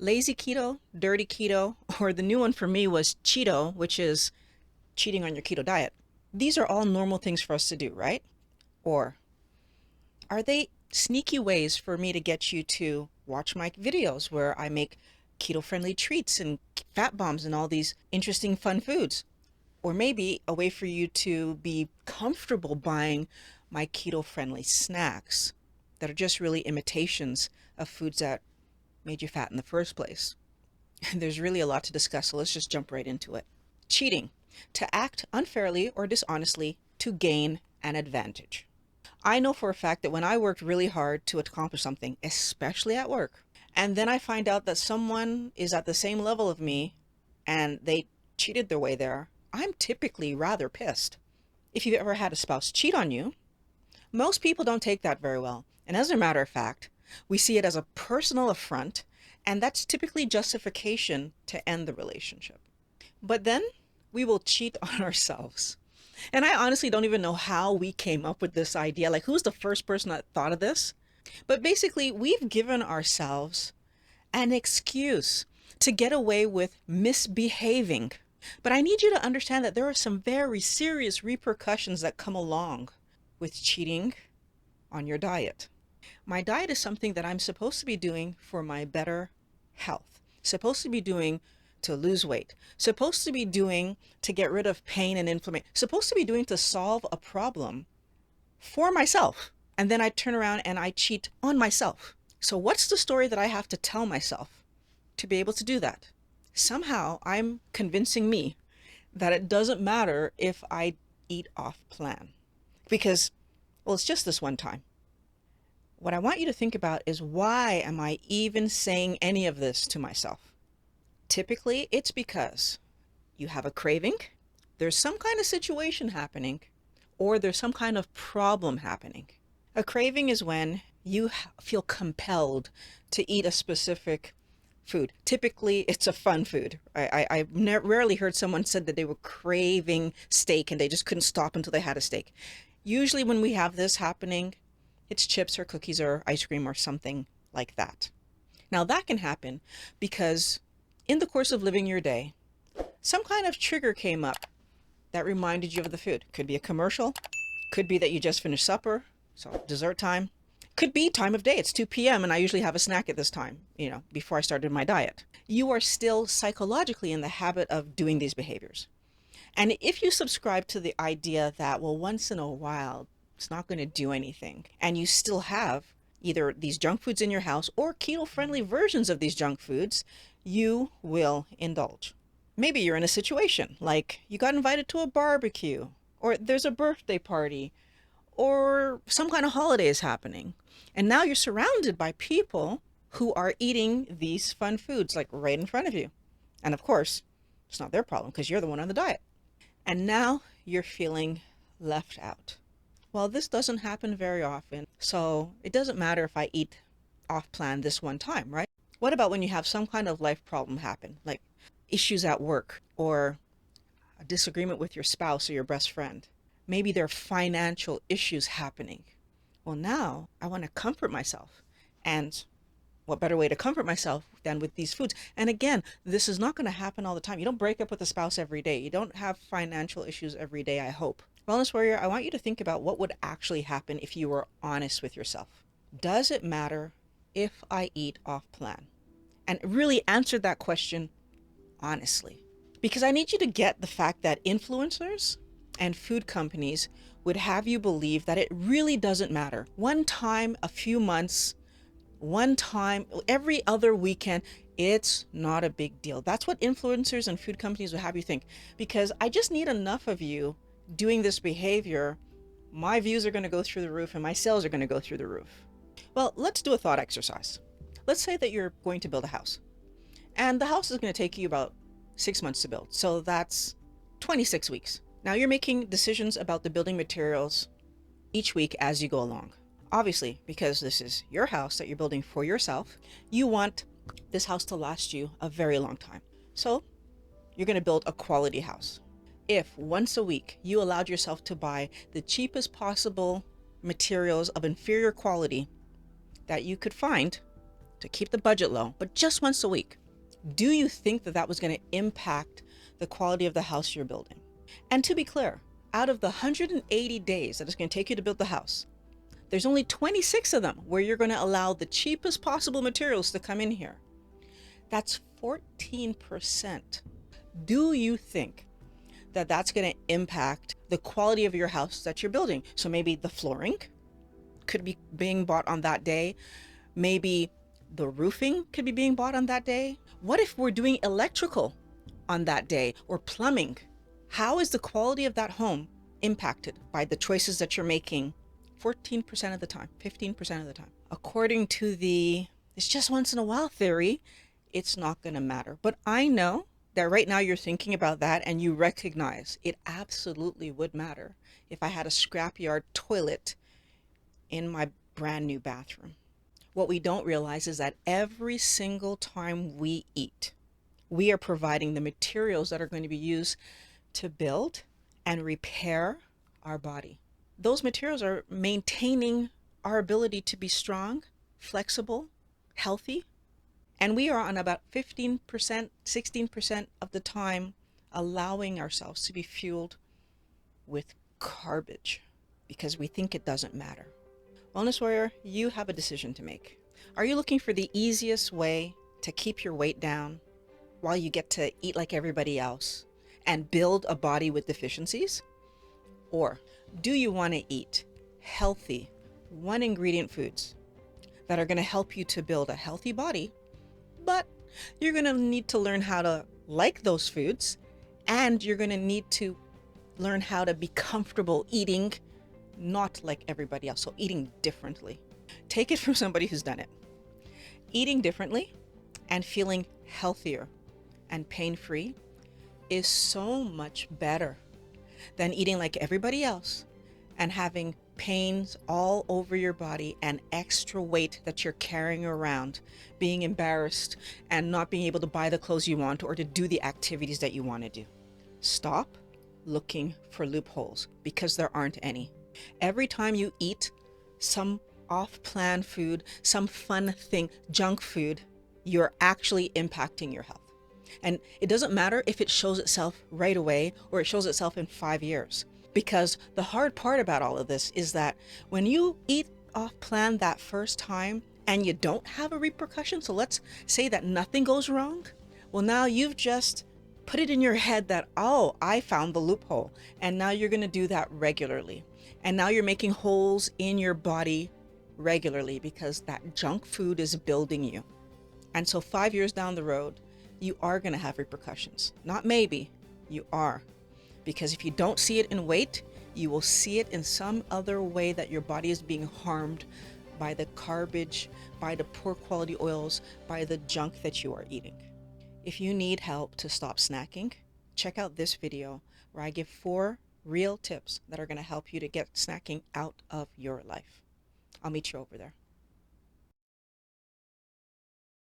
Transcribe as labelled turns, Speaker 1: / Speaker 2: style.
Speaker 1: Lazy keto, dirty keto, or the new one for me was Cheeto, which is cheating on your keto diet. These are all normal things for us to do, right? Or are they sneaky ways for me to get you to watch my videos where I make keto friendly treats and fat bombs and all these interesting fun foods? Or maybe a way for you to be comfortable buying my keto friendly snacks that are just really imitations of foods that made you fat in the first place. There's really a lot to discuss, so let's just jump right into it. Cheating: to act unfairly or dishonestly to gain an advantage. I know for a fact that when I worked really hard to accomplish something, especially at work, and then I find out that someone is at the same level of me and they cheated their way there, I'm typically rather pissed. If you've ever had a spouse cheat on you, most people don't take that very well. And as a matter of fact, we see it as a personal affront, and that's typically justification to end the relationship. But then we will cheat on ourselves. And I honestly don't even know how we came up with this idea. Like, who's the first person that thought of this? But basically, we've given ourselves an excuse to get away with misbehaving. But I need you to understand that there are some very serious repercussions that come along with cheating on your diet. My diet is something that I'm supposed to be doing for my better health, supposed to be doing to lose weight, supposed to be doing to get rid of pain and inflammation, supposed to be doing to solve a problem for myself. And then I turn around and I cheat on myself. So what's the story that I have to tell myself to be able to do that? Somehow I'm convincing me that it doesn't matter if I eat off plan because, well, it's just this one time. What I want you to think about is, why am I even saying any of this to myself? Typically, it's because you have a craving, there's some kind of situation happening, or there's some kind of problem happening. A craving is when you feel compelled to eat a specific food. Typically, it's a fun food. I've rarely heard someone said that they were craving steak and they just couldn't stop until they had a steak. Usually when we have this happening, it's chips or cookies or ice cream or something like that. Now that can happen because in the course of living your day, some kind of trigger came up that reminded you of the food. Could be a commercial, could be that you just finished supper, so dessert time. Could be time of day. It's 2 p.m. and I usually have a snack at this time, before I started my diet. You are still psychologically in the habit of doing these behaviors. And if you subscribe to the idea that, well, once in a while, it's not going to do anything, and you still have either these junk foods in your house or keto-friendly versions of these junk foods, you will indulge. Maybe you're in a situation like you got invited to a barbecue, or there's a birthday party, or some kind of holiday is happening. And now you're surrounded by people who are eating these fun foods like right in front of you. And of course, it's not their problem because you're the one on the diet. And now you're feeling left out. Well, this doesn't happen very often, so it doesn't matter if I eat off plan this one time, right? What about when you have some kind of life problem happen, like issues at work or a disagreement with your spouse or your best friend? Maybe there are financial issues happening. Well, now I want to comfort myself. And what better way to comfort myself than with these foods? And again, this is not going to happen all the time. You don't break up with a spouse every day. You don't have financial issues every day, I hope. Wellness Warrior, I want you to think about what would actually happen if you were honest with yourself. Does it matter if I eat off plan? And really answer that question honestly. Because I need you to get the fact that influencers and food companies would have you believe that it really doesn't matter. One time, a few months, one time, every other weekend, it's not a big deal. That's what influencers and food companies would have you think. Because I just need enough of you doing this behavior, my views are going to go through the roof and my sales are going to go through the roof. Well, let's do a thought exercise. Let's say that you're going to build a house, and the house is going to take you about 6 months to build. So that's 26 weeks. Now you're making decisions about the building materials each week as you go along. Obviously, because this is your house that you're building for yourself, you want this house to last you a very long time. So you're going to build a quality house. If once a week you allowed yourself to buy the cheapest possible materials of inferior quality that you could find to keep the budget low, but just once a week, do you think that that was going to impact the quality of the house you're building? And to be clear, out of the 180 days that it's going to take you to build the house, there's only 26 of them where you're going to allow the cheapest possible materials to come in here. That's 14%. Do you think that that's going to impact the quality of your house that you're building? So maybe the flooring could be being bought on that day. Maybe the roofing could be being bought on that day. What if we're doing electrical on that day, or plumbing? How is the quality of that home impacted by the choices that you're making 14% of the time, 15% of the time? According to the it's just once in a while theory, it's not going to matter. But I know that right now you're thinking about that and you recognize it absolutely would matter if I had a scrapyard toilet in my brand new bathroom. What we don't realize is that every single time we eat, we are providing the materials that are going to be used to build and repair our body. Those materials are maintaining our ability to be strong, flexible, healthy, and we are on about 15%, 16% of the time allowing ourselves to be fueled with garbage because we think it doesn't matter. Wellness Warrior, you have a decision to make. Are you looking for the easiest way to keep your weight down while you get to eat like everybody else and build a body with deficiencies? Or do you want to eat healthy, one ingredient foods that are going to help you to build a healthy body, but you're going to need to learn how to like those foods, and you're going to need to learn how to be comfortable eating not like everybody else, so eating differently. Take it from somebody who's done it. Eating differently and feeling healthier and pain-free is so much better than eating like everybody else and having pains all over your body and extra weight that you're carrying around, being embarrassed and not being able to buy the clothes you want or to do the activities that you want to do. Stop looking for loopholes because there aren't any. Every time you eat some off-plan food, some fun thing, junk food, you're actually impacting your health. And it doesn't matter if it shows itself right away or it shows itself in 5 years. Because the hard part about all of this is that when you eat off-plan that first time and you don't have a repercussion, so let's say that nothing goes wrong, well, now you've just put it in your head that, oh, I found the loophole. And now you're going to do that regularly. And now you're making holes in your body regularly because that junk food is building you. And so 5 years down the road, you are going to have repercussions. Not maybe, you are. Because if you don't see it in weight, you will see it in some other way that your body is being harmed by the garbage, by the poor quality oils, by the junk that you are eating. If you need help to stop snacking, check out this video where I give 4 real tips that are going to help you to get snacking out of your life. I'll meet you over there.